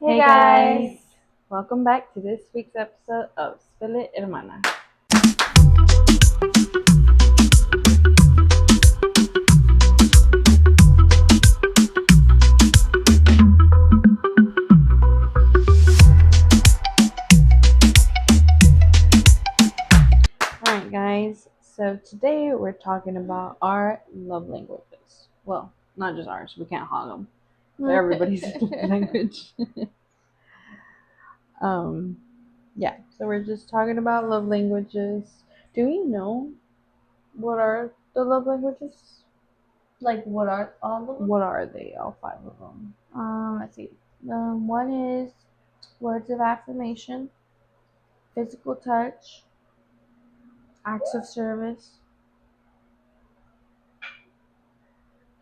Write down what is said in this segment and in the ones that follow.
Hey guys! Welcome back to this week's episode of Spill It, Hermana. Alright guys, so today we're talking about our love languages. Well, not just ours, we can't hog them. They're everybody's love language. Yeah, so we're just talking about love languages. Do we know what are the love languages? Like, what are all of them? What are they, all 5 of them? Let's see. One is words of affirmation, physical touch, acts of service.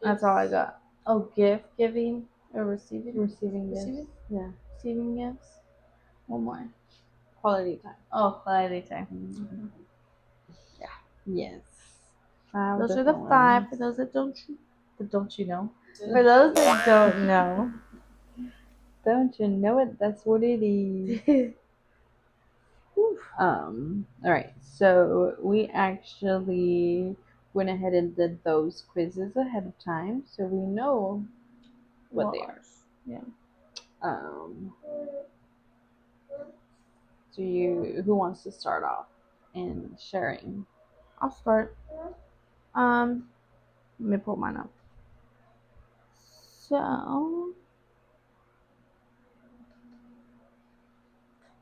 That's all I got. Oh, gift giving or receiving. Receiving gifts. Yeah. Receiving gifts. One more. Quality time. Oh, quality time. Mm-hmm. Yeah. Yes. Those are the 5 for those that don't you know. For those that don't know. Don't you know it? That's what it is. Alright, so we actually went ahead and did those quizzes ahead of time, so we know what they are. Yeah. Who wants to start off in sharing? I'll start. Let me pull mine up.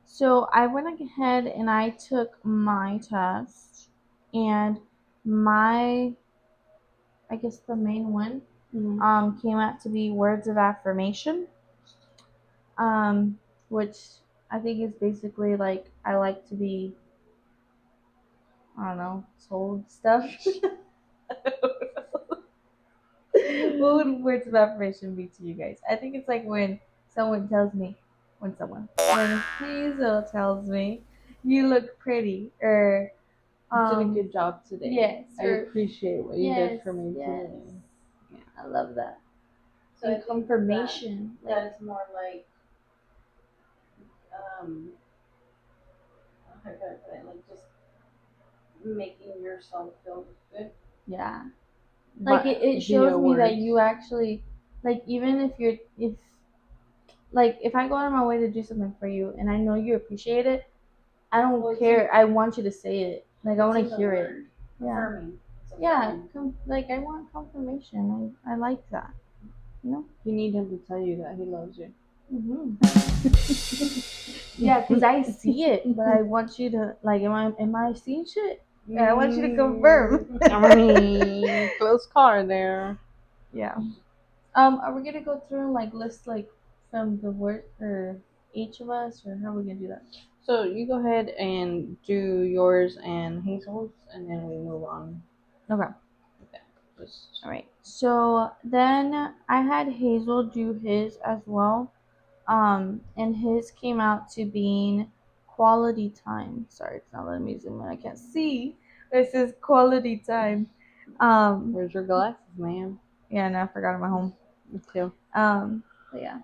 So I went ahead and I took my test, and I guess the main one came out to be words of affirmation, which I think is basically like I like to be, I don't know, told stuff. What would words of affirmation be to you guys? I think it's like when Hazel tells me, you look pretty, or You did a good job today. Yes. I appreciate what you did for me today. Yeah, I love that. So and confirmation. That is more like, how can I put it? Like just making yourself feel good. Yeah. Like it shows me that you actually, like, even if I go out of my way to do something for you and I know you appreciate it, I don't care. I want you to say it. Like, I want to hear it. Yeah. Affirming. Yeah. Like, I want confirmation. I like that. You know? You need him to tell you that he loves you. Yeah, because I see it, but I want you to, like, am I seeing shit? Yeah, I want you to confirm. Close car there. Yeah. Are we gonna go through and like list like from the word or each of us, or how are we gonna do that? So you go ahead and do yours and Hazel's, and then we move on. Okay. All right. So then I had Hazel do his as well. And his came out to being quality time. Sorry, it's not letting me zoom in. I can't see. This is quality time. Where's your glasses, ma'am? Yeah, no, I forgot them at home. Me too. But yeah.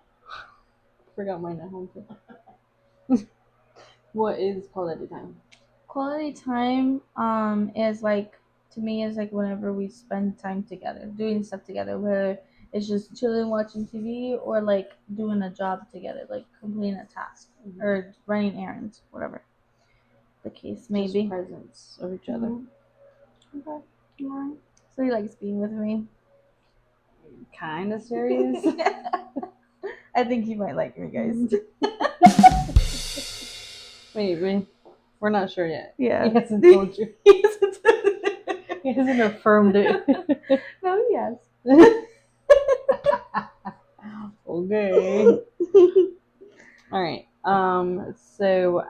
Forgot mine at home too. What is quality time? Quality time is like, to me, is like whenever we spend time together, doing stuff together, whether it's just chilling, watching TV, or like doing a job together, like completing a task or running errands, whatever the case may be. Just presence of each other. Okay. Alright. So he likes being with me. Kind of serious. I think he might like me, guys. Maybe. We're not sure yet. Yeah. He hasn't told you. He hasn't affirmed it. No, he has. Okay. Alright. So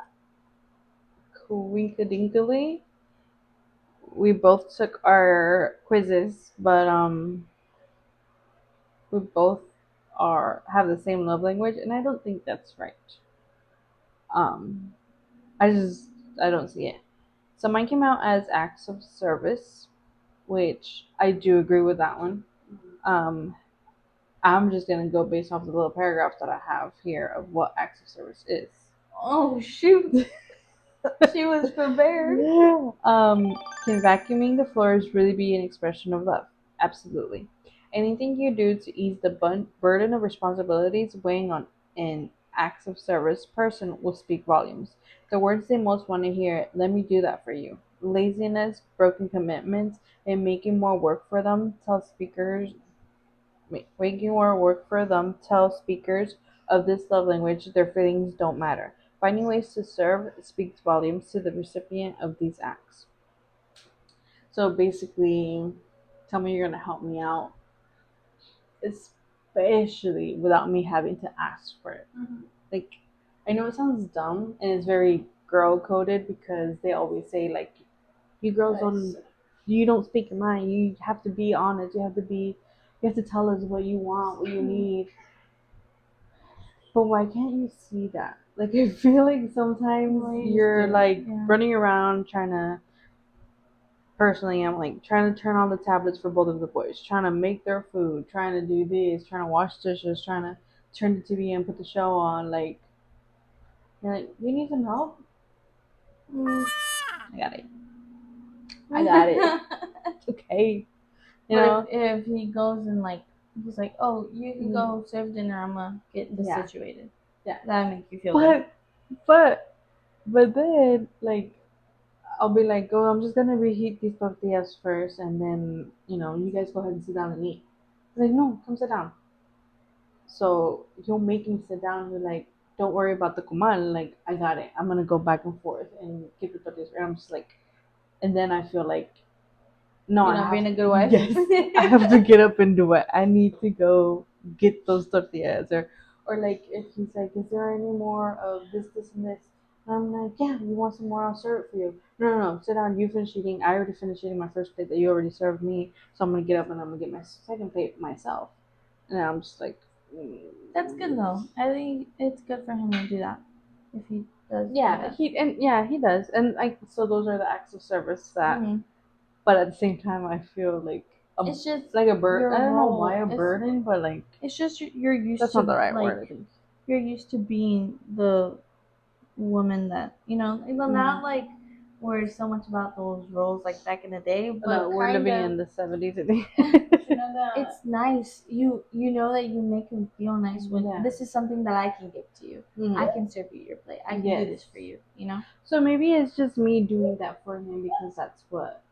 Kwinkadinkly, we both took our quizzes, but we both have the same love language, and I don't think that's right. I don't see it. So mine came out as acts of service, which I do agree with that one. I'm just gonna go based off the little paragraph that I have here of what acts of service is. Oh shoot! She was prepared. Can vacuuming the floors really be an expression of love? Absolutely. Anything you do to ease the burden of responsibilities weighing on an acts of service person will speak volumes. The words they most want to hear, let me do that for you. Laziness, broken commitments, and making more work for them tell speakers of this love language their feelings don't matter. Finding ways to serve speaks volumes to the recipient of these acts. So basically, tell me you're gonna help me out, especially without me having to ask for it. Mm-hmm. Like, I know it sounds dumb and it's very girl coded because they always say like, you girls you don't speak your mind. You have to be honest. You have to tell us what you want, what you need. But why can't you see that? Like, I feel like sometimes Well, you you're just do, like yeah. running around trying to. Personally, I'm like trying to turn on the tablets for both of the boys, trying to make their food, trying to do this, trying to wash dishes, trying to turn the TV and put the show on. Like, you're like, you need some help? Mm. I got it. I got it. It's okay. You But know? if he goes and like he's like, oh, you can go serve dinner. I'm gonna get this Yeah. situated. Yeah. That make you feel good. But then like I'll be like, oh, I'm just gonna reheat these tortillas first, and then you guys go ahead and sit down and eat. He's like, no, come sit down. So he'll make me sit down. He's like, don't worry about the comal. Like, I got it. I'm gonna go back and forth and get the tortillas. And I'm just like, and then I feel like, no, You I know, have being a good wife. yes, I have to get up and do it. I need to go get those tortillas, or like if he's like, is there any more of this, and this? And I'm like, yeah, you want some more? I'll serve it for you. No, no, no, sit down. You finish eating. I already finished eating my first plate that you already served me. So I'm gonna get up and I'm gonna get my second plate myself. And I'm just like, That's good though. I think it's good for him to do that if he does. yeah, he does, and like so those are the acts of service that. Mm-hmm. But at the same time, I feel like It's just like a burden. I don't know role. why a burden, but like It's just you're used that's to not the right like word. I think. you're used to being the woman that not like worry so much about those roles like back in the day, but No, we're kind living of in the 70s. I think. it's nice. You know that you make him feel nice when Yeah. this is something that I can give to you. Mhm. I can serve you your plate. I can do this for you. So maybe it's just me doing that for him because that's what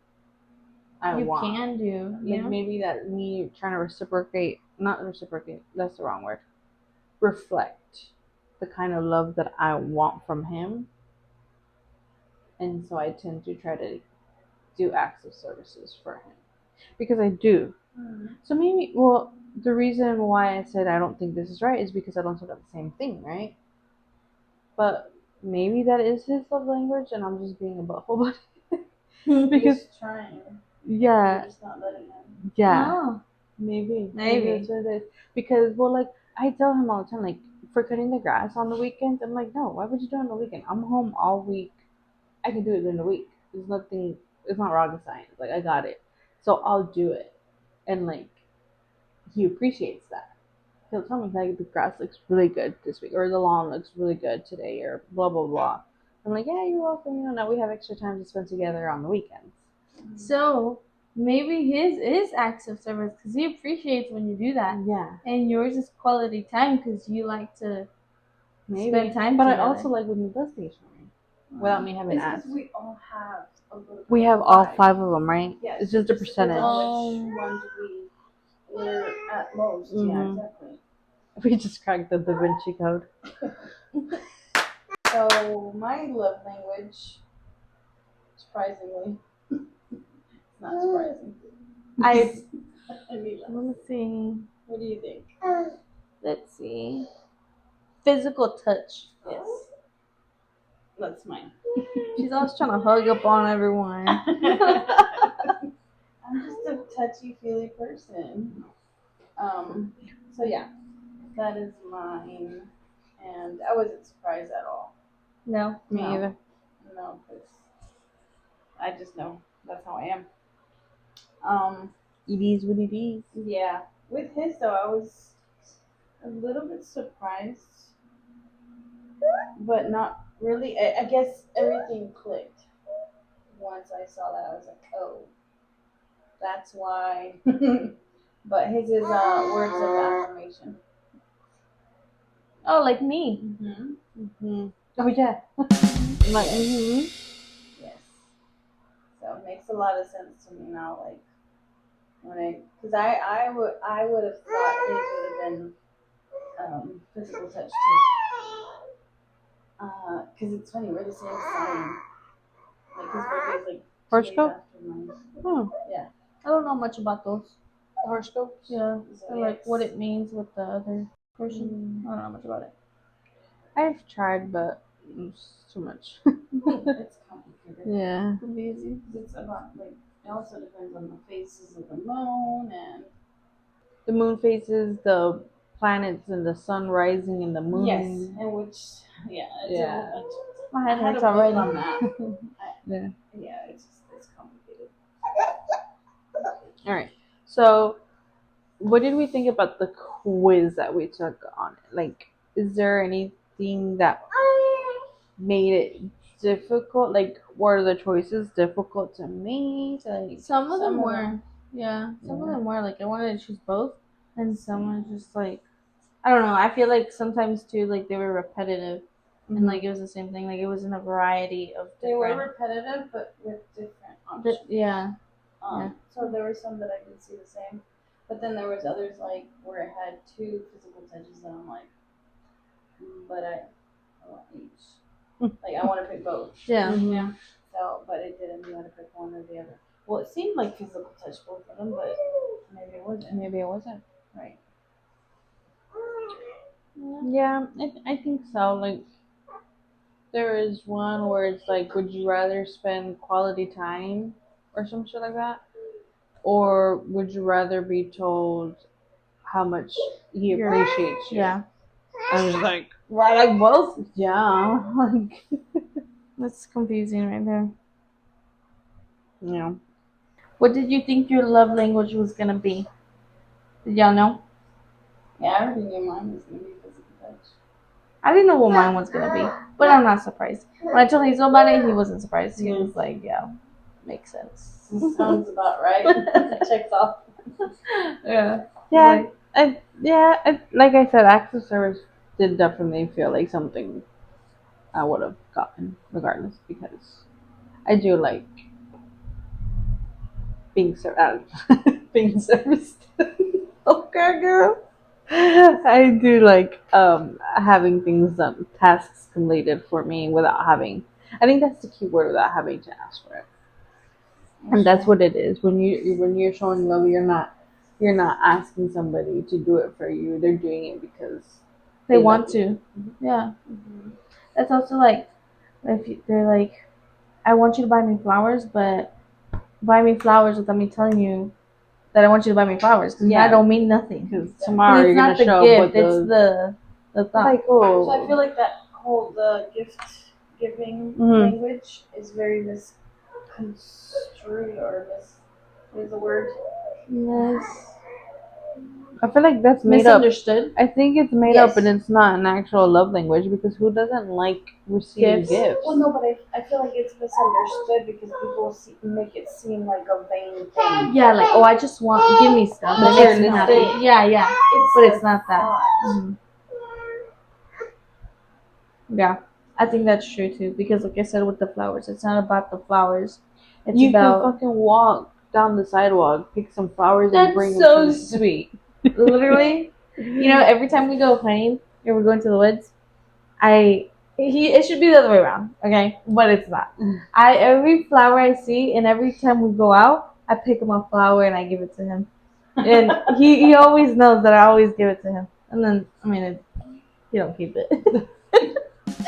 I You want. can do. Like maybe that me trying to not reciprocate. That's the wrong word. Reflect the kind of love that I want from him, and so I tend to try to do acts of services for him because I do. So maybe, well, the reason why I said I don't think this is right is because I don't sort of the same thing, right? But maybe that is his love language, and I'm just being a butthole about it. Because He's trying. yeah, You're just not letting him. yeah, Oh, maybe that's what it is. Because well, like I tell him all the time, like for cutting the grass on the weekends, I'm like, no, why would you do it on the weekend? I'm home all week. I can do it during the week. There's nothing. It's not rocket science. Like I got it, so I'll do it, and like he appreciates that. He'll tell me like the grass looks really good this week, or the lawn looks really good today, or blah blah blah. I'm like, yeah, you're welcome. Now we have extra time to spend together on the weekends. so maybe his is acts of service because he appreciates when you do that. Yeah, And yours is quality time because you like to maybe. spend time But together. I also like when he does things for me without me having It's to ask. because we all have a little bit. We have all 5 of them, right? Yes. It's just a It depends percentage. on which ones we're at most. Yeah, Mhm. exactly. We just cracked the Da Vinci Code. So my love language, surprisingly, it's not surprising. I mean, Let me see. what do you think? Let's see. Physical touch. Yes, that's mine. She's always trying to hug up on everyone. I'm just a touchy-feely person. So yeah, that is mine, and I wasn't surprised at all. No. Me No. either. No, because I just know that's how I am. It is what it is. Yeah. With his though, I was a little bit surprised, but not really. I guess everything clicked once I saw that. I was like, oh, that's why. But his is words of affirmation. Oh, like me. Mm-hmm. Oh yeah. Like, Yes. mm-hmm. Yes. So it makes a lot of sense to me now. Like when because I would have thought his would have been physical touch too. Because it's funny, we're the same sign. Like his birthday is like 2 days Horoscope. after mine. Oh, Yeah. I don't know much about those. horoscopes. Yeah, or like what Zodiacs. it means with the other person. Mm. I don't know much about it. I've tried, but it's too much. It's complicated. Yeah. Easy. It's about like it also depends on the phases of the moon and The moon phases, the planets, and the sun rising, and the yes, moon. and which yeah, it's a Yeah. whole bunch. My I head had a hurts book already. on that. Yeah. Yeah, it's complicated. All right. So, what did we think about the quiz that we took on it? Like, is there anything that made it difficult? Like, were the choices difficult to make? Like, Some of them Some of were. them. Yeah, some of yeah. them were like I wanted to choose both, and some were just like I don't know. I feel like sometimes too like they were repetitive, and Mhm. like it was the same thing. Like it was in a variety of They were different. repetitive, but with different options. Yeah, yeah. So there were some that I could see the same, but then there was others like where it had two physical touches, and I'm like, but I want each. Like I want to pick both. Yeah. Mhm. Yeah. So, but it didn't. You had to pick one or the other. Well, it seemed like physical touch both of them, but maybe it wasn't. Maybe it wasn't. Right. Yeah, I think so. Like, there is one where it's like, would you rather spend quality time or some shit like that? Or would you rather be told how much he appreciates you? Yeah. I was like, right, like both? Yeah. Like, That's confusing right there. you know. What did you think your love language was gonna be? Did y'all know? Yeah, I already knew mine was gonna be physical touch. I didn't know what mine was gonna be, but I'm not surprised. When I told Hazel about it, he wasn't surprised. He was like, "Yeah, makes sense." Sounds about right. Checks off. Yeah. Yeah, like I said, acts of service did definitely feel like something I would have gotten regardless because I do like being being serviced. Okay, girl. I do like having things done, tasks completed for me without having. I think that's the key word, without having to ask for it, and that's what it is. When you're showing love, you're not asking somebody to do it for you. They're doing it because They love want you. to. Yeah. That's also like if they're like, "I want you to buy me flowers, but buy me flowers without me telling you that I want you to buy me flowers because Yeah. that don't mean nothing. Because Because tomorrow it's you're gonna not the show up gift; with it's the thought. like, So I oh, feel like that whole the gift giving Mhm. language is very misconstrued or what is the word? Yes. I feel like that's made up. Misunderstood. I think it's made Yes. up and it's not an actual love language because who doesn't like receiving Gifts. gifts? Well, no, but I feel like it's misunderstood because people make it seem like a vain thing. Yeah, like oh, I just want give me stuff. It makes me happy. Materialistic. Yeah, yeah. But it's the not that. thought. Yeah, I think that's true too. Because like I said with the flowers, it's not about the flowers. It's You can about fucking walk down the sidewalk, pick some flowers, and that's bring them so to me. sweet. Literally, you know, every time we go playing or we go into the woods, it should be the other way around, okay? But it's not. Every flower I see, and every time we go out, I pick him a flower and I give it to him, and he always knows that I always give it to him. And then I mean, he don't keep it.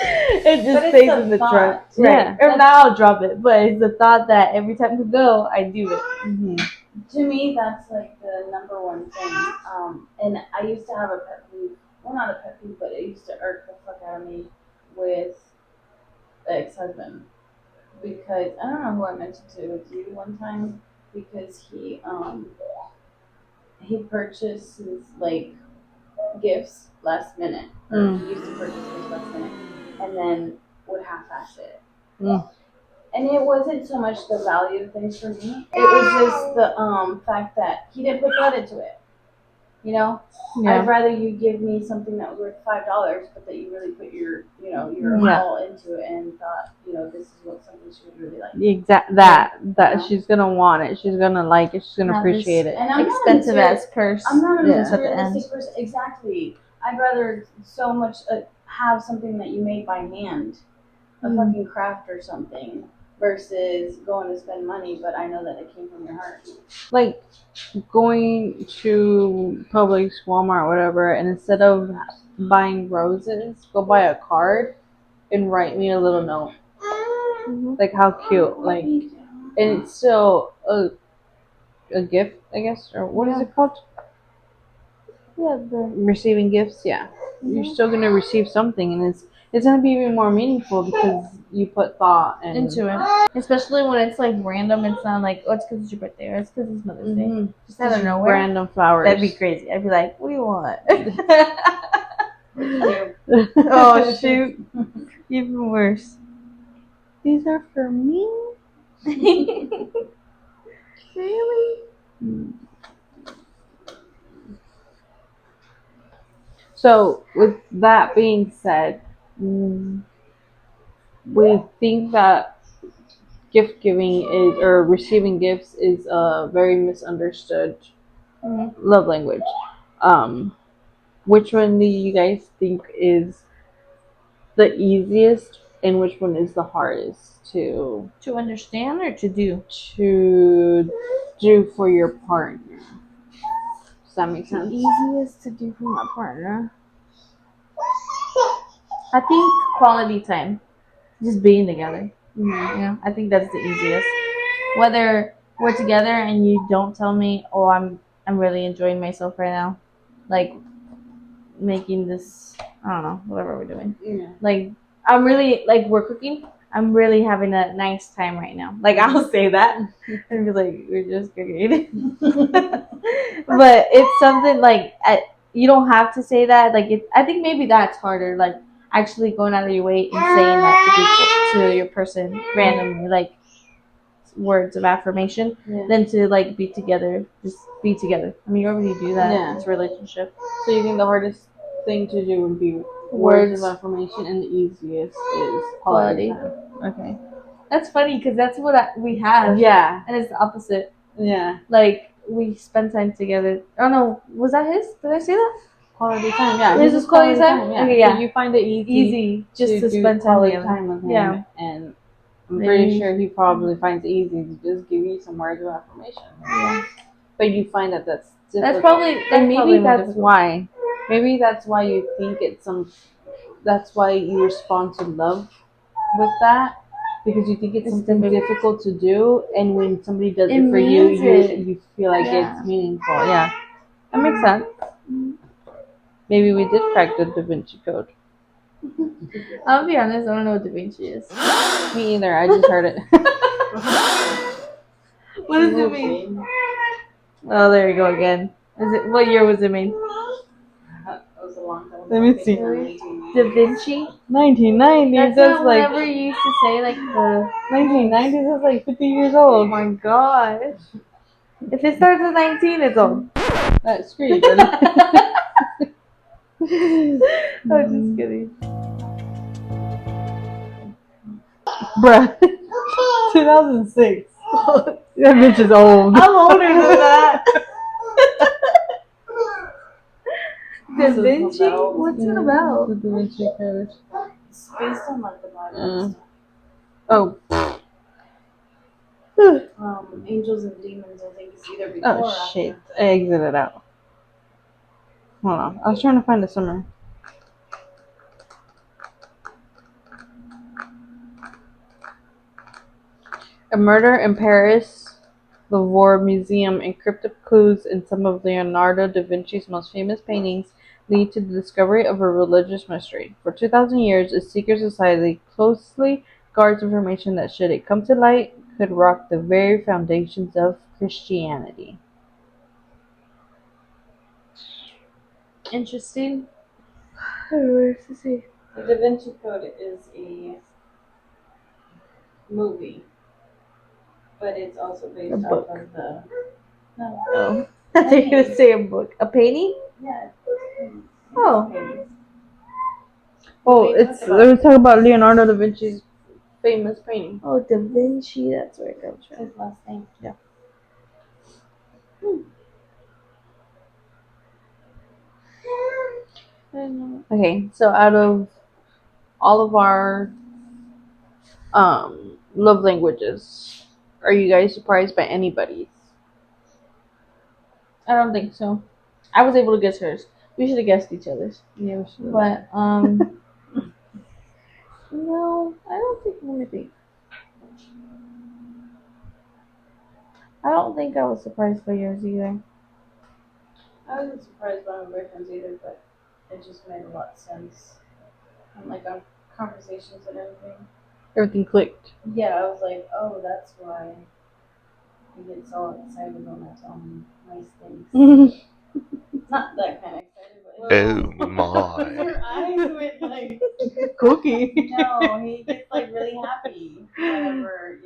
It just it's stays the in the thought. trunk, Yeah. right? Or now I'll drop it, but it's the thought that every time we go, I do it. Mm-hmm. To me, that's like the number one thing. And I used to have a pet peeve. Well, not a pet peeve, but it used to irk the fuck out of me with the ex-husband because I don't know who I mentioned to. It was you one time because he purchases like gifts last minute, or he used to purchase gifts last minute, and then would half-ass it. And it wasn't so much the value of things for me. It was just the fact that he didn't put thought into it. You know, Yeah. I'd rather you give me something that was worth $5, but that you really put your Yeah. all into it and thought, this is what something she would really like. That she's gonna want it. She's gonna like it. She's gonna Not appreciate it. And I'm expensive as purse. I'm not a just at the end. materialistic person. Exactly. I'd rather so much have something that you made by hand, a fucking craft or something, versus going to spend money, but I know that it came from your heart. Like going to Publix, Walmart, whatever, and instead of buying roses, go buy a card and write me a little note. Like how cute. Like, and it's still a gift, I guess, or what is it called? Yeah, Receiving gifts. Yeah, you're still gonna receive something, and it's gonna be even more meaningful because you put thought into it. Especially when it's like random. It's not like, oh, it's because it's your birthday, or it's because it's Mother's Day. Just out of nowhere. Random flowers. That'd be crazy. I'd be like, what do you want? Oh shoot, even worse. These are for me. Really? So, with that being said, we think that gift giving is, or receiving gifts is a very misunderstood love language. Which one do you guys think is the easiest, and which one is the hardest to understand or to do for your partner? Does that make sense? Easiest to do for my partner. I think quality time, just being together. I think that's the easiest. Whether we're together and you don't tell me, oh, I'm really enjoying myself right now, like making this, I don't know, whatever we're doing. Yeah. Like I'm really, like, we're cooking. I'm really having a nice time right now. Like, I'll say that and be like, we're just cooking. But it's something like, you don't have to say that. Like, I think maybe that's harder. Like, actually going out of your way and saying that to your person randomly, like words of affirmation, than to like be together. Just be together. I mean, you already do that. Yeah. It's a relationship. So you think the hardest thing to do would be words of affirmation, and the easiest is quality time. Okay, that's funny because that's what we have. Yeah, and it's the opposite. Yeah, like we spend time together. Oh no, was that his? Did I say that? Quality time. Yeah, his is quality time. Yeah. Okay, yeah. So you find it easy just to spend quality time time with him. Yeah, and I'm pretty sure he probably finds it easy to just give you some words of affirmation. Yeah, but you find that that's difficult. That's probably why. Maybe that's why you think that's why you respond to love with that, because you think it's something difficult to do, and when somebody does it for you, you feel like it's meaningful. Yeah, that makes sense. Maybe we did crack the Da Vinci Code. I'll be honest, I don't know what Da Vinci is. Me either. I just heard it. What does it mean? Oh, there you go again. What year was it made? A long time ago. Let me see. Da Vinci? 1990. That's like whenever you used to say like the 1990s. That's like 50 years old. Oh my gosh! If it starts at 19, it's old. That's screw. I'm just kidding. Bruh. 2006. That bitch is old. I'm older than that. Da Vinci? What's it about? The Da Vinci Code. It's based on like the Bible. Oh. Angels and demons, I think it's either before or after. Oh shit. I exited out. Hold on. I was trying to find a summary. A murder in Paris. The Louvre Museum encrypted clues in some of Leonardo da Vinci's most famous paintings lead to the discovery of a religious mystery. For 2,000 years, a secret society closely guards information that, should it come to light, could rock the very foundations of Christianity. Interesting. Where's to see? The Da Vinci Code is a movie, but it's also based off book. of the. No. Oh, I thought you were gonna say a book. A painting? Yeah. Oh. Oh, it's we're talking about Leonardo da Vinci's famous painting. Oh, Da Vinci. That's where it comes from. His last name. Yeah. Okay, so out of all of our love languages, are you guys surprised by anybody's? I don't think so. I was able to guess hers. We should have guessed each other's. Yeah, we should. But no, I don't think. Let me think. I don't think I was surprised by yours either. I wasn't surprised by my boyfriend's either, but it just made a lot of sense. And like on conversations and everything. Everything clicked. Yeah, I was like, oh, that's why he gets all excited when I tell him nice things. Not that kind of excited, but Oh my. your eyes went like Cookie. no. He gets like really happy whenever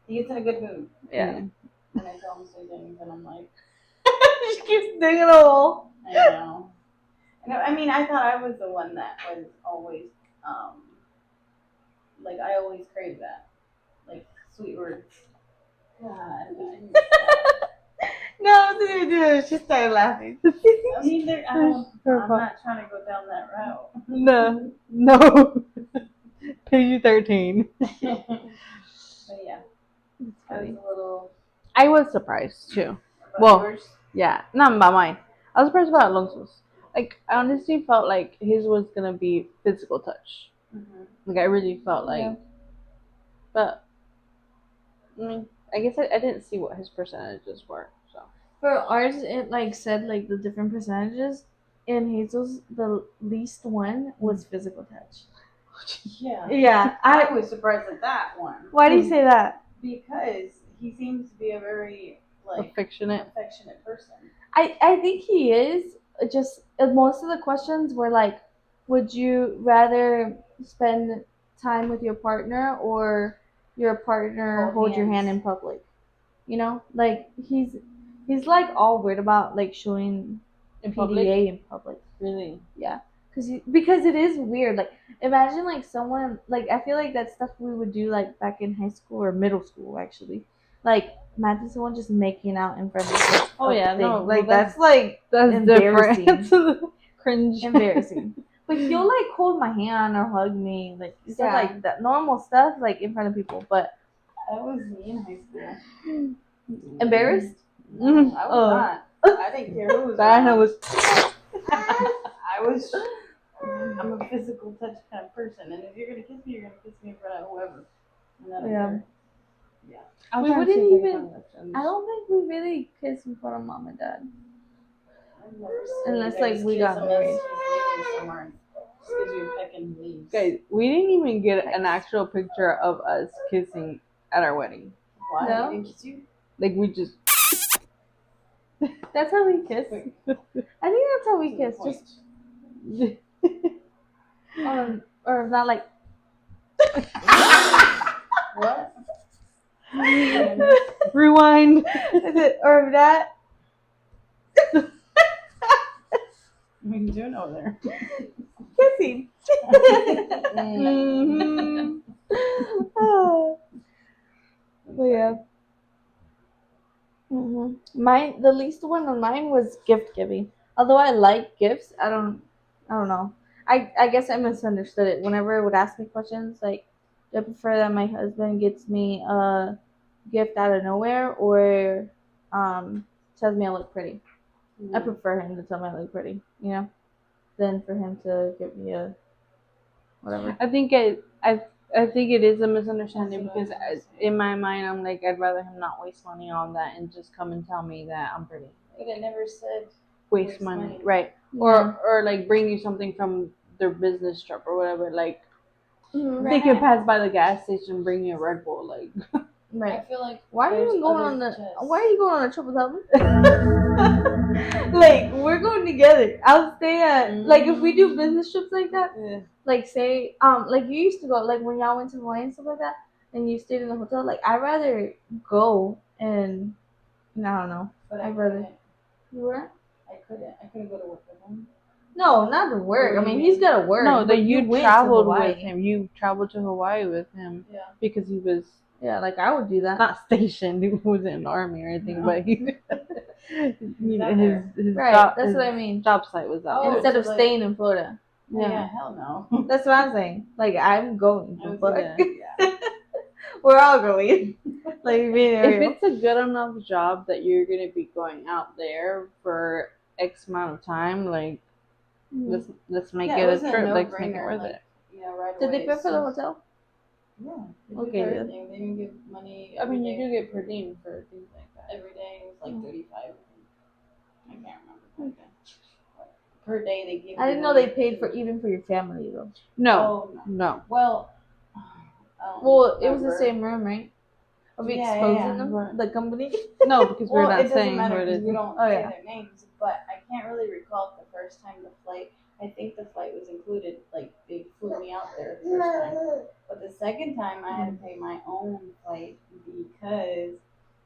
he gets in a good mood. Yeah. When I tell him sweet things, and I'm like, She keeps digging a hole. I know. I mean, I thought I was the one that was always like I always crave that, like sweet words. God, I miss that. No, dude, she started laughing. I mean, I'm not trying to go down that route. No. PG-13. But yeah, I was a little. I was surprised too. About Well, yours. yeah, not about mine. I was surprised about Alonso's. Like, I honestly felt like his was gonna be physical touch. Mm-hmm. Like, I really felt like, Yeah. but I mean, I guess I didn't see what his percentages were. So For ours, it like said like the different percentages. In Hazel's, the least one was physical touch. Yeah. Yeah, I was surprised at that one. Why do you say that? Because he seems to be a very affectionate. person. I think he is. Just most of the questions were like, would you rather spend time with your partner or your partner hold your hand in public? You know, like he's like all weird about like showing In PDA public? in public. Really? Yeah, because it is weird. Like imagine like someone like I feel like that's stuff we would do like back in high school or middle school actually. Like imagine someone just making out in front of you. Oh yeah, no, like well, that's like that's embarrassing. different. Cringe. Embarrassing. But he'll like hold my hand or hug me, like stuff like that normal stuff like in front of people. But That was me in high school. embarrassed? Mm. I was not. I didn't care who was Diana around. was. I was. I'm a physical touch kind of person, and if you're gonna kiss me, you're gonna kiss me in front of whoever. And I don't care. I'm We trying to wouldn't see if I can even- find that. I don't think we really kiss in front of mom and dad. I've never seen Unless, you like, guys we kiss got unless married. he's leaving somewhere. Just because you're pecking leaves. Guys, we didn't even get an actual picture of us kissing at our wedding. Why? No? He didn't kiss you? Like, we just. That's how we kiss. Wait. I think that's how we To the kiss. point. Just or not like What? Rewind. is it or that What are you doing over there? kissing. Mhm. Oh. But yeah. Mine, the least one on mine was gift giving. Although I like gifts, I don't know. I guess I misunderstood it. Whenever it would ask me questions, like, do I prefer that my husband gets me a gift out of nowhere or tells me I look pretty? I prefer him to tell me I look pretty, than for him to give me a whatever. I think I think it is a misunderstanding That's what I because was gonna say. in my mind I'm like I'd rather him not waste money on that and just come and tell me that I'm pretty. But it never said. Waste money, right? Or like bring you something from their business trip or whatever. Like they could pass by the gas station and bring you a Red Bull. Like I Right. feel like Why are you there's going other on the? tests. Why are you going on a trip without me? Like we're going together. I'll stay at like if we do business trips like that. Yeah. Like say like you used to go like when y'all went to Hawaii and stuff like that, and you stayed in the hotel. Like I'd rather go and I don't know. But I'd rather. You were? I couldn't go to work with him. No, not to work. I mean, he's got to work. No, that you went to traveled Hawaii. with him. You traveled to Hawaii with him. Yeah. Because he was like I would do that. not stationed. He wasn't in the army or anything, but he, his Right, job, that's his what I mean. job site was out. Instead so of like- staying in Florida. Yeah, hell no. That's what I'm saying. Like I'm going to Florida. Yeah. We're all going. Like being If real. it's a good enough job that you're gonna be going out there for X amount of time, like let's make Yeah, it it a was a trip. Let's make it no-brainer, worth like, it. Yeah, right Did away. they pay for the hotel? Yeah. They Okay, did good. everything. They didn't give money. I mean, you every do day. get per diem for things like that. Every day it was like 35. I can't remember. Per day they give. I didn't know they paid for even for your family though. No, Oh, no. Well. Well, it was the same room, right? Are we Yeah, exposing yeah, them? right. The company? No, because we're Well, it not doesn't saying matter who it because is. we don't Oh, say yeah. their names. But I can't really recall if the first time the flight. I think the flight was included. Like they flew me out there the first time. But the second time I had to pay my own flight because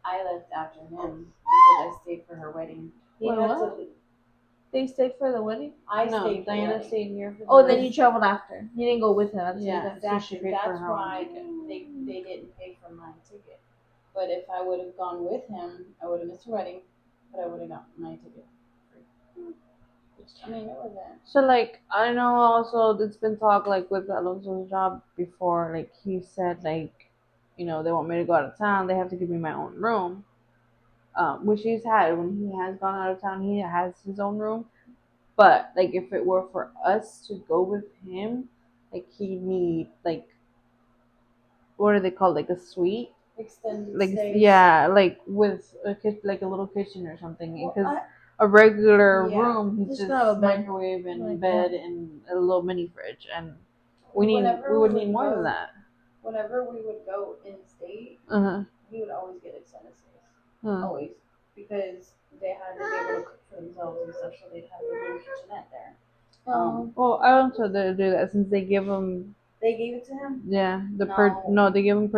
I left after him because I stayed for her wedding. He Wait, had what? to. They stayed for the wedding? I No, stayed for the Diana wedding. stayed here for Oh, the then wedding. you traveled after. You didn't go with him at the Yeah. same time. So she Exactly. paid for That's her own why ticket. they didn't pay for my ticket. But if I would have gone with him, I would have missed the wedding, but I would have got my ticket free. Which, I mean, it wasn't. So like I know also there's been talk like with Alonso's job before, like he said like, you know, they want me to go out of town, they have to give me my own room. Which he's had when he has gone out of town, he has his own room. But like if it were for us to go with him, like he need like what are they called? Like a suite? Extended Like stay. yeah, like with like a little kitchen or something. Well, Because a regular Yeah. room, he's Just just have a bed. microwave and Like bed and a little mini fridge, and we Whenever would we need would more go- than that. Whenever we would go in state, Uh-huh. he would always get extended stays. Uh-huh. Always. Because they had to be able to cook for themselves and stuff, so they'd have their own kitchenette there. Well, I don't know they do that since they give them They gave it to him? they give them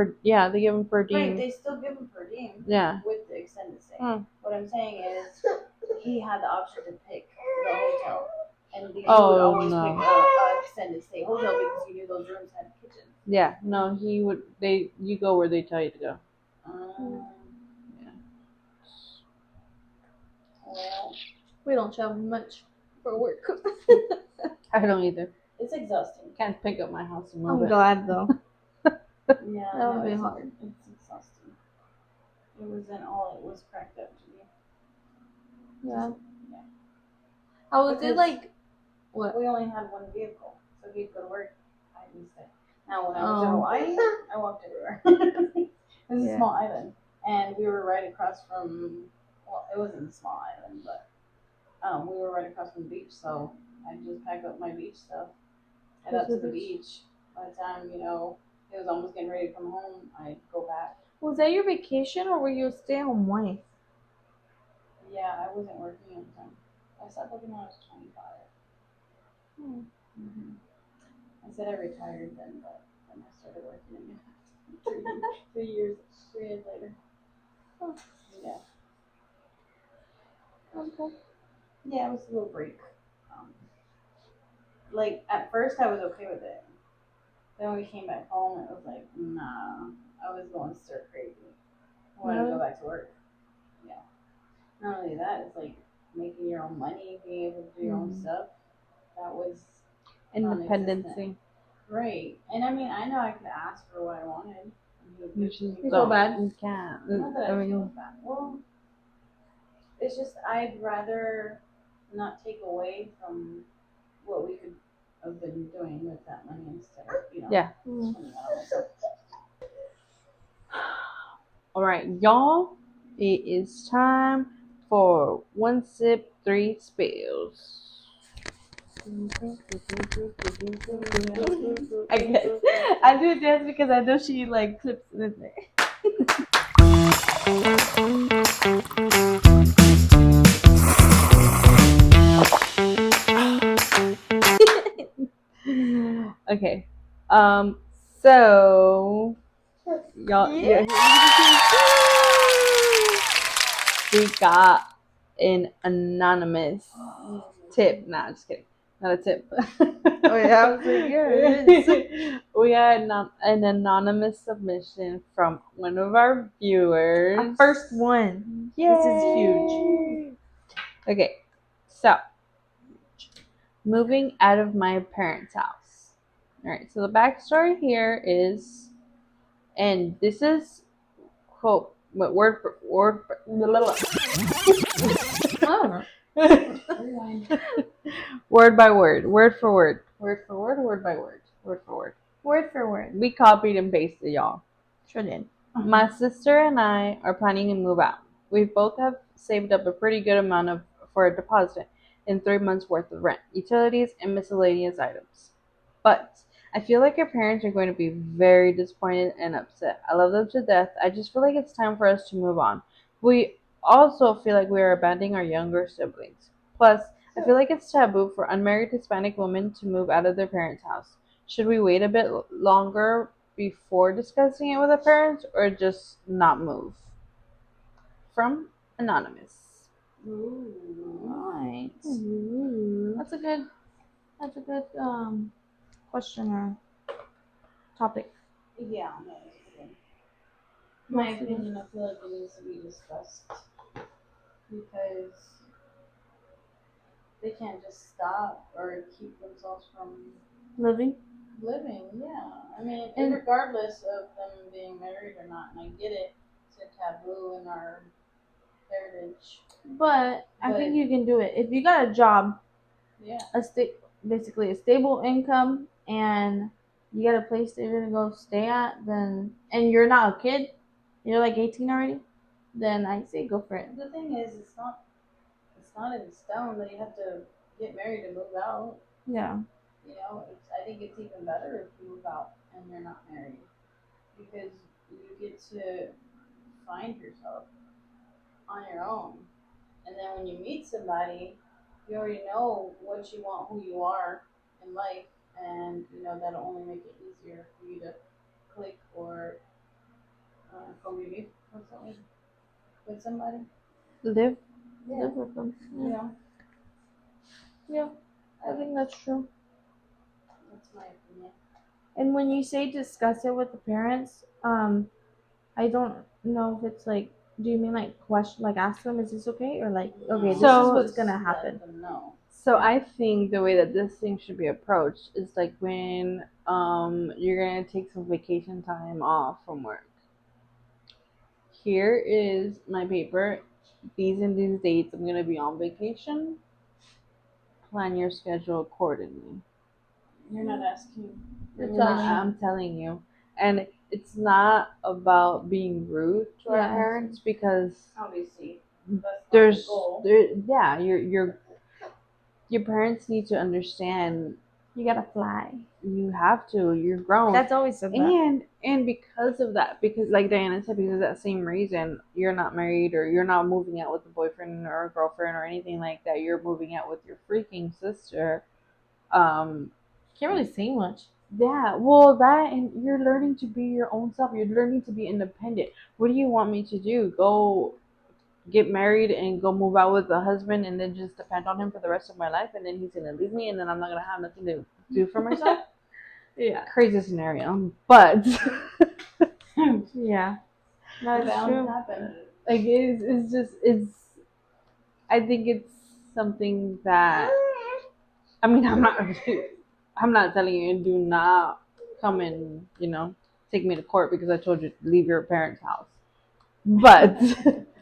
per diem. Right, they still give him per diem Yeah. with the extended stay. Hmm. What I'm saying is, he had the option to pick the hotel. And he would Oh, always no. pick a extended stay hotel because he knew those rooms had kitchens. Yeah, no, you go where they tell you to go. Yeah. Well, We don't travel much for work. I don't either. it's exhausting. Can't pick up my house and move I'm it. glad though. Yeah, That would be it's, hard. It's exhausting. It wasn't all it was cracked up to be. Yeah. Yeah. How was it Because- like? What? We only had one vehicle, so he'd go to work. I would stay. Now, when I went to Oh. Hawaii, I walked everywhere. It was a Yeah. small island, and we were right across from. Well, it wasn't a small island, but we were right across from the beach, so I just pack up my beach stuff, head out to the beach. By the time it was almost getting ready to come home, I'd go back. Was that your vacation or were you a stay-at-home wife? Yeah, I wasn't working at the time. I stopped working when I was 25. Mm-hmm. I said I retired then, but then I started working again. 3 years later. Oh. Yeah. Okay. Yeah, it was a little break. Like, at first I was okay with it. Then when we came back home, it was like, nah, I was going stir crazy. I wanted to go back to work. Yeah. Not only that, it's like making your own money, being able to do your own stuff. That was Independency. right. And I mean, I know I could ask for what I wanted. You just You feel don't. bad? You can't. Not that I I mean, feel bad. Well, it's just I'd rather not take away from what we could have been doing with that money instead of, Yeah. spending it on myself. All right, y'all. It is time for 1 sip, 3 spills. I guess. I do dance because I know she like clips it in there. Okay. So y'all, yeah, we got an anonymous tip. Nah, just kidding. Not a tip. Oh yeah, I was like, yeah, it is. We got an anonymous submission from one of our viewers. Our first one. Yay! This is huge. Okay, so moving out of my parents' house. All right, so the backstory here is, and this is quote, but word for word. Oh. Word by word, word for word, word for word, word by word, word for word. Word for word. We copied and pasted, y'all. Sure did. My sister and I are planning to move out. We both have saved up a pretty good amount for a deposit in 3 months worth of rent, utilities, and miscellaneous items. But I feel like our parents are going to be very disappointed and upset. I love them to death. I just feel like it's time for us to move on. We also feel like we are abandoning our younger siblings. Plus, I feel like it's taboo for unmarried Hispanic women to move out of their parents' house. Should we wait a bit longer before discussing it with our parents, or just not move? From Anonymous. Right. Ooh. That's a good question or topic. Yeah, no, it's good. In my opinion, I feel like it needs to be discussed because they can't just stop or keep themselves from Living. Yeah. I mean, And- regardless of them being married or not, and I get it, it's a taboo in our heritage. But I But- think you can do it if you got a job, Yeah. basically a stable income, and you got a place that you're gonna go stay at. Then and you're not a kid, you're like 18 already. Then I say go for it. The thing is, it's not in stone that you have to get married and move out. Yeah. You know, I think it's even better if you move out and you're not married because you get to find yourself on your own. And then when you meet somebody, you already know what you want, who you are in life, and you know that'll only make it easier for you to click or convivir or something with somebody. Live Yeah. with them. You know, Yeah, I think that's true. that's my opinion. And when you say discuss it with the parents, I don't know if it's like, do you mean like question, like ask them, is this okay, or like, okay, this is So- what's gonna Just happen? Let them know. So I think the way that this thing should be approached is like when you're gonna take some vacation time off from work. Here is my paper. These and these dates I'm gonna be on vacation. Plan your schedule accordingly. You're not asking. I'm telling you. And it's not about being rude to our Yes. parents because Obviously, that's not there's the goal. yeah, your parents need to understand You gotta fly. you have to. You're grown. That's always said that. And because of that, because like Diana said, because of that same reason, you're not married or you're not moving out with a boyfriend or a girlfriend or anything like that. You're moving out with your freaking sister. Can't really say much. Yeah, well, that and you're learning to be your own self. You're learning to be independent. What do you want me to do? Go get married and go move out with a husband and then just depend on him for the rest of my life and then he's gonna leave me and then I'm not gonna have nothing to do for myself? Yeah. Crazy scenario, but Yeah. That's Bound true. to happen. like it's just it's. I think it's something that I mean I'm not telling you do not come and take me to court because I told you to leave your parents' house, but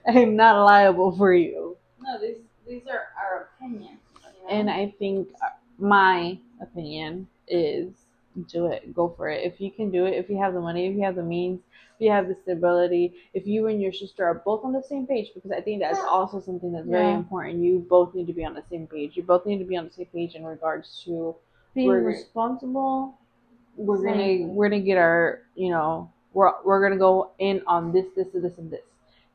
I'm not liable for you. No, these are our opinions. You know? And I think my opinion is do it. Go for it. If you can do it, if you have the money, if you have the means, if you have the stability, if you and your sister are both on the same page, because I think that's also something that's very Yeah. important. You both need to be on the same page. You both need to be on the same page in regards to Being We're- responsible. we're gonna get our we're gonna go in on this and this,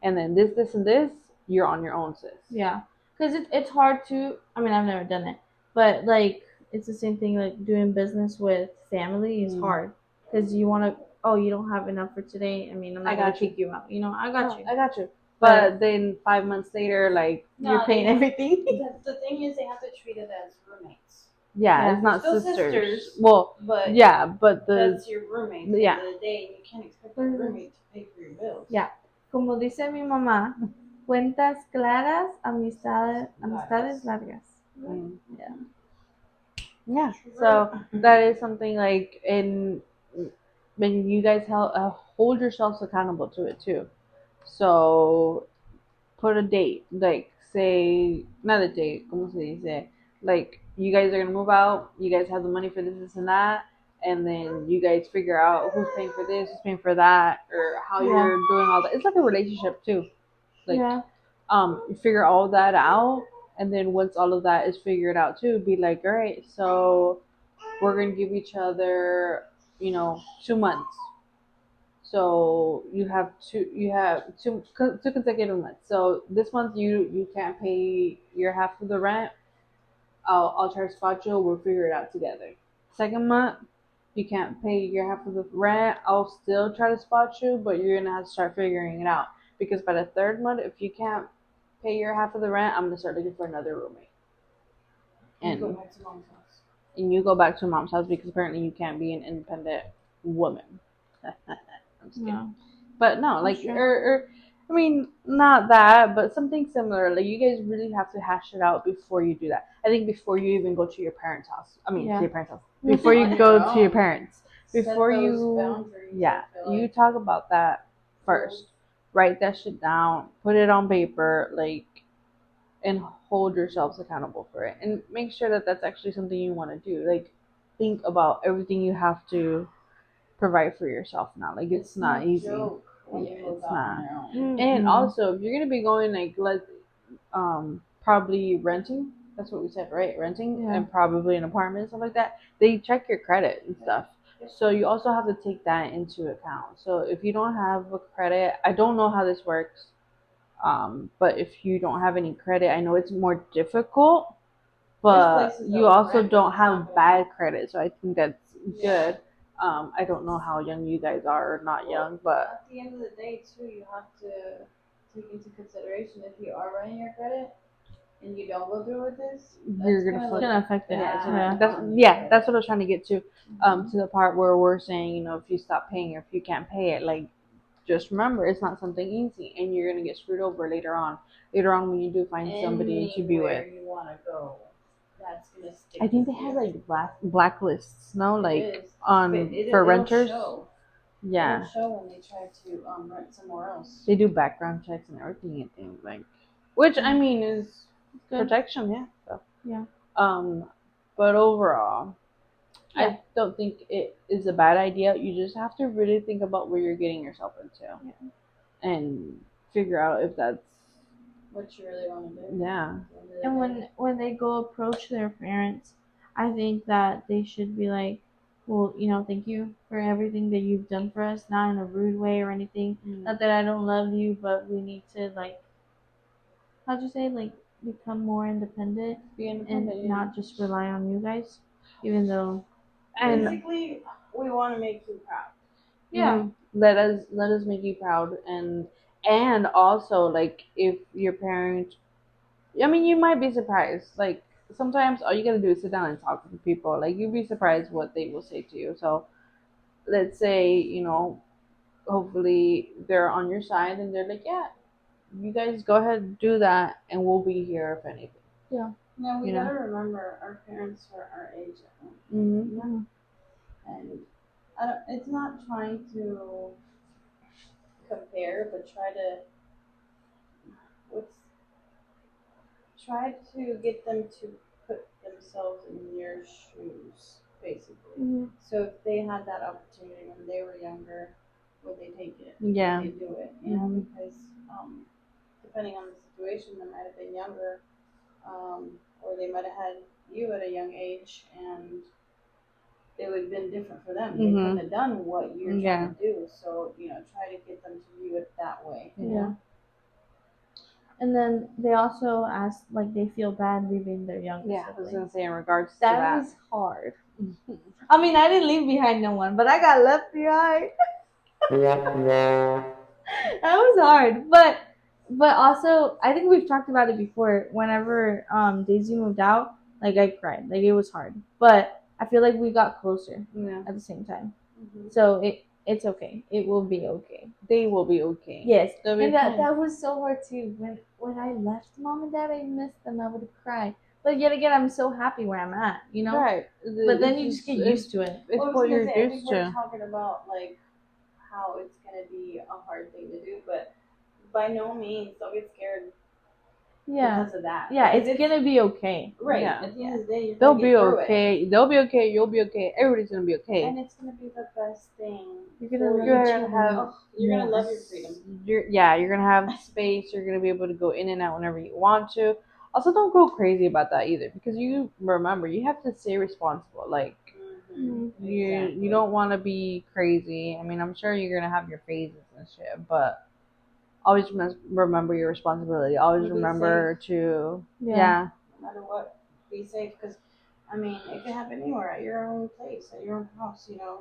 and then this and this. You're on your own, sis. Yeah. Because it's hard to, I mean, I've never done it, but like, it's the same thing like doing business with family is hard because you want to. Oh, you don't have enough for today. I mean, I'm not gonna take you out. You know, I got you. I got you. But But then 5 months later, like you're No, paying everything. The thing is, they have to treat it as roommates. Yeah, Yeah. it's not Still sisters. sisters, Well, but yeah, but that's your roommate. At the yeah. end of the day, you can't expect your roommate to pay for your bills. Ya, como dice mi mamá, cuentas claras, amistades largas. Mm. Yeah. Yeah. So that is something like in when you guys hold yourselves accountable to it too. So put a date, like say not a date, como se dice, like you guys are gonna move out, you guys have the money for this and that, and then you guys figure out who's paying for this, who's paying for that, or how you're doing all that. It's like a relationship too. Like Yeah. you figure all that out, and then once all of that is figured out too, be like, all right, so we're gonna give each other, 2 months. So you have two consecutive months. So this month you can't pay your half of the rent. I'll try to spot you. We'll figure it out together. Second month you can't pay your half of the rent. I'll still try to spot you, but you're gonna have to start figuring it out because by the third month, if you can't pay your half of the rent, I'm gonna start looking for another roommate. And go And back to mom's house. and you go back to mom's house because apparently you can't be an independent woman. I'm just kidding. No. But no, like, Sure. I mean, not that, but something similar. Like, you guys really have to hash it out before you do that. I think before you even go to your parents' house. I mean, Yeah. to your parents' house. Before On you your go own. to your parents. Before Set those you, boundaries, yeah, I feel you like. talk about that first. Write that shit down. Put it on paper, like, and hold yourselves accountable for it. And make sure that that's actually something you want to do. Like, think about everything you have to provide for yourself now. Like it's not no easy. Joke when Yeah, you move it's out not. on your own. Mm-hmm. And also, if you're gonna be going like probably renting. That's what we said, right? Renting Yeah. and probably an apartment and stuff like that. They check your credit and stuff. So you also have to take that into account. So if you don't have a credit, I don't know how this works. But if you don't have any credit, I know it's more difficult. But places you that will also rent, don't but it's not have gonna bad credit, so I think that's Yeah. good. I don't know how young you guys are or not young, but At the end of the day, too, you have to take into consideration if you are running your credit and you don't go through with this, you're that's gonna It's flip. gonna affect it. Yeah, Yeah. that's what I was trying to get to the part where we're saying, if you stop paying or if you can't pay it, like just remember it's not something easy, and you're gonna get screwed over later on. Later on, when you do find somebody to be Anywhere with, you want to go, that's gonna stick. I think they with have you. like blacklists, no, It like is. on But for it'll renters. Show. Yeah, It'll show when they try to rent somewhere else. they do background checks and everything. I think like, which I mean is Good. protection, yeah. So. Yeah. But overall, Yeah. I don't think it is a bad idea. You just have to really think about where you're getting yourself into, and figure out if that's What you really want to do. yeah. And when they go approach their parents, I think that they should be like, well, thank you for everything that you've done for us, not in a rude way or anything. Not that I don't love you, but we need to like, how'd you say, like become more independent Be independent, and not just rely on you guys, even though. and Basically, we want to make you proud. yeah, let us make you proud, and also like if your parents, I mean, you might be surprised. Like sometimes all you gotta do is sit down and talk to people. Like you'd be surprised what they will say to you. So let's say hopefully they're on your side and they're like, yeah, you guys go ahead and do that, and we'll be here if anything. Yeah. Now we You know? gotta remember our parents are our age at home, Mm-hmm. and it's not trying to compare, but what's try to get them to put themselves in your shoes, basically. Mhm. So if they had that opportunity when they were younger, would they take it? Yeah. Would they do it? Because depending on the situation, they might have been younger, or they might have had you at a young age, and it would have been different for them. They couldn't have done what you're trying to do. So try to get them to view it that way. Yeah. And then they also ask, like, they feel bad leaving their younger Yeah, I was sibling. gonna say in regards to That that. was hard. I mean, I didn't leave behind no one, but I got left behind. That was hard, but also I think we've talked about it before. Whenever Daisy moved out, like I cried, like it was hard, but I feel like we got closer Yeah. at the same time. Mhm. So it's okay. It will be okay. They will be okay. Yes, They'll be and okay. that was so hard too. When I left mom and dad, I missed them. I would have cried. But yet again, I'm so happy where I'm at. You know. Right. But then you just get used to it. It's Well, I was what gonna you're say, I think used we're to. talking about like how it's gonna be a hard thing to do, but by no means don't get scared Yeah. because of that. Yeah, Because it's gonna be okay. right. Yeah. At the end of the day, you're They'll gonna be get through okay. They'll be okay. You'll be okay. Everybody's gonna be it, okay. and it's gonna be the best thing. You're gonna love You're each gonna other. have. You're gonna love your freedom. You're gonna have space. You're gonna be able to go in and out whenever you want to. Also, don't go crazy about that either, because you remember you have to stay responsible. Like Mm-hmm. you don't want to be crazy. I mean, I'm sure you're gonna have your phases and shit, but always remember your responsibility. Always Be remember to Yeah. No matter what, be safe. Because I mean, it can happen anywhere at your own place, at your own house. You know,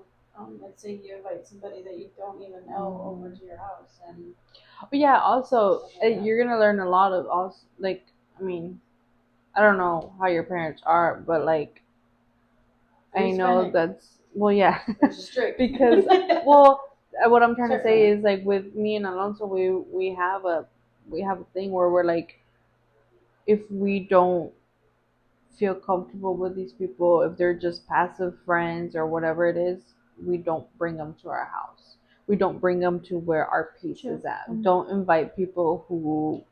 let's say you invite somebody that you don't even know over to your house, and But yeah, also Yeah. you're gonna learn a lot of also like I mean, I don't know how your parents are, but like I know that's well, yeah, they're strict. because well, what I'm trying to say Certainly. is like with me and Alonso, we have a thing where we're like, if we don't feel comfortable with these people, if they're just passive friends or whatever it is, we don't bring them to our house. We don't bring them to where our peace Sure. is at. Don't invite people who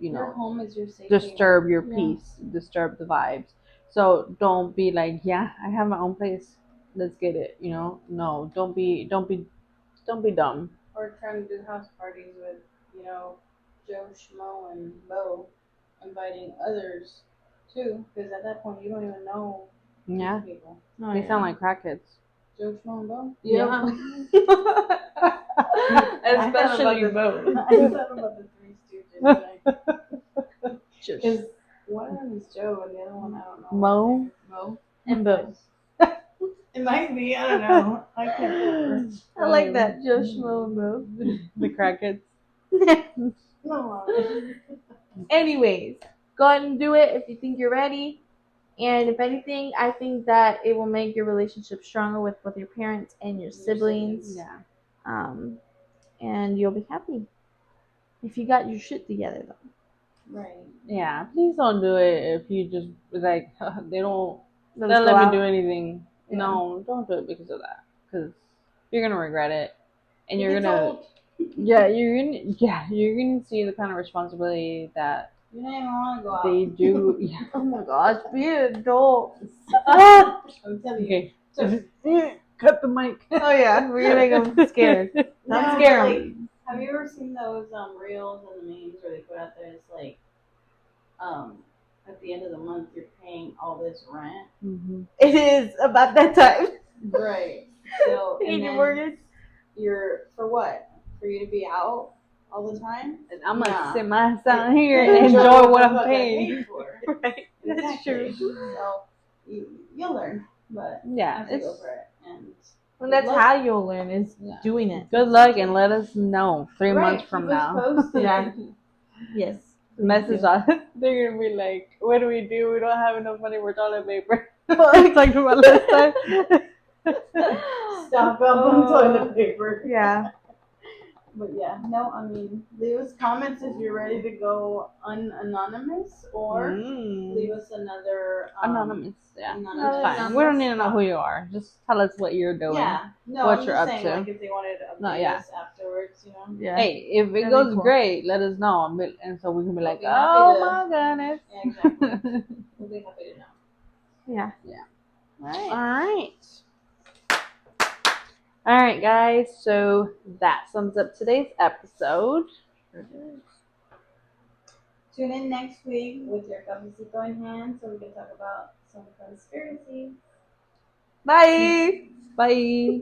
Your home is your safe disturb your Yeah. peace, disturb the vibes. So don't be like, yeah, I have my own place. Let's get it. No, don't be dumb. or trying to do house parties with, you know, Joe Schmo and Bo, inviting others too, because at that point you don't even know Yeah, these people. Oh, they yeah. sound like crackheads. Joe Schmo and Bo. Yeah. Especially I Bo. thought about the Three Stooges. Just Because one of them is Joe and the other one I don't know. Mo. Mo. And Bo. It might be. I don't know. I can't remember. I like that. Joe Schmo and Bo. The crackheads. No. Anyways, go ahead and do it if you think you're ready. And if anything, I think that it will make your relationship stronger with both your parents and your siblings. Yeah. And you'll be happy. If you got your shit together, though. Right. Yeah. Please don't do it if you just like they don't. Let They'll us go let me out. do anything. Yeah. No, don't do it because of that. Because you're gonna regret it, and you're It's gonna old. you're gonna see the kind of responsibility that You don't even want to go out. they do. Yeah. Oh my gosh, be an adult. I'm telling you. Okay. Cut the mic. Oh yeah, we're gonna make them scared. No, Not scare but, them. Have you ever seen those reels and the memes where they put out there? It's like, at the end of the month you're paying all this rent. Mm-hmm. It is about that time. Right. So You and need your then mortgage. you're for what? For you to be out all the time? And I'm gonna Nah. sit my ass down here and Enjoy enjoy what the I'm fuck I paying. paid for. Right. That's Exactly. true. So you'll learn, but Yeah, have to go for it. And And that's luck. how you'll learn is Yeah. doing it. Good luck and let us know 3 Right, months from keep us now. posted. Yeah. Yes. Message us. They're gonna be like, "What do? We don't have enough money for toilet paper." It's like my last time. Stock up on toilet paper. Yeah. But yeah, no, I mean, leave us comments if you're ready to go anonymous, or leave us another Anonymous, yeah, anonymous. that's fine. We don't need to know who you are. Just tell us what you're doing. Yeah, no, what I'm you're just up saying, to. like, if they wanted to update No, yeah. us afterwards, you know. Yeah. Hey, if it That'd be goes cool. great, let us know, and so we can be like, be happy "Oh to- my goodness." Yeah, exactly. We'll be happy to know. Yeah. All All right, guys. So that sums up today's episode. Tune in next week with your cafecito in hand so we can talk about some conspiracies. Bye. Bye.